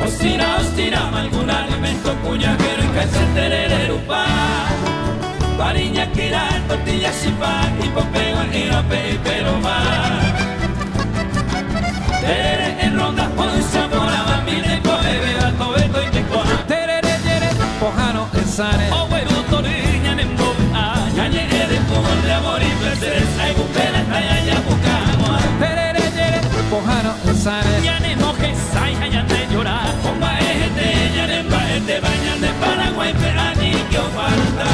Ostira, ostira, algún alimento cuñajero y calce tererero pa. Pariña, kira, tortilla, chipa, y popeo, irape y peroma. Terere en ronda, onza, moraba, mire, coge, vea, cobeto y tecoa. Terere, tere, pojano, ensane. O huevo, toriña, nembo, ñañe, de fútbol de amor y placeres, hay bupela, talla, ya buscamos. Terere, tere, pojano, ensane. Ya ne mojes, ay, hayan de llorar. Comba, ya ne te bañan de Paraguay, pero a ni que falta.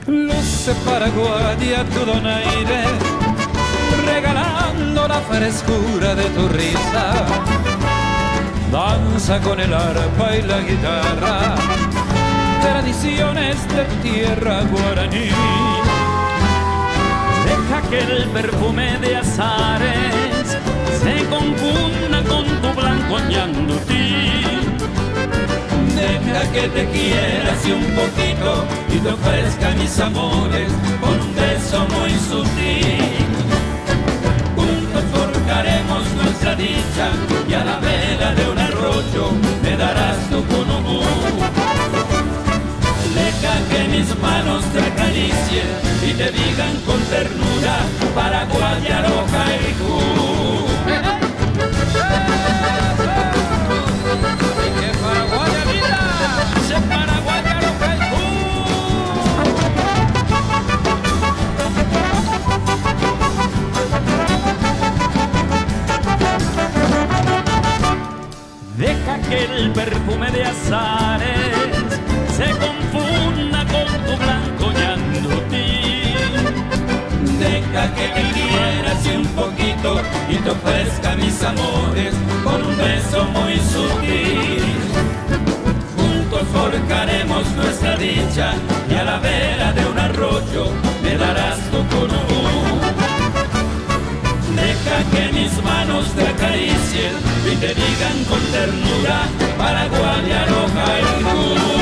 Luce Paraguay a tu donaire, regalando la frescura de tu risa. Danza con el arpa y la guitarra, tradiciones de tierra guaraní. Deja que el perfume de azares se confunda con tu blanco ñandutí. Deja que te quieras y un poquito y te ofrezca mis amores con un beso muy sutil. Juntos forjaremos nuestra dicha y a la vela de un arroyo me darás tu conobú. Deja que mis manos te acaricien y te digan con ternura Paraguay, Aroja y Ju. Deja que el perfume de azares se confunda con tu blanco ñandutí. Deja que me quieras y un poquito y te ofrezca mis amores con un beso muy sutil. Juntos forjaremos nuestra dicha y a la vera de un arroyo me darás tu conobú. Deja que mis manos te acaricien y te digan con ternura Paraguay, Aroja y Ju.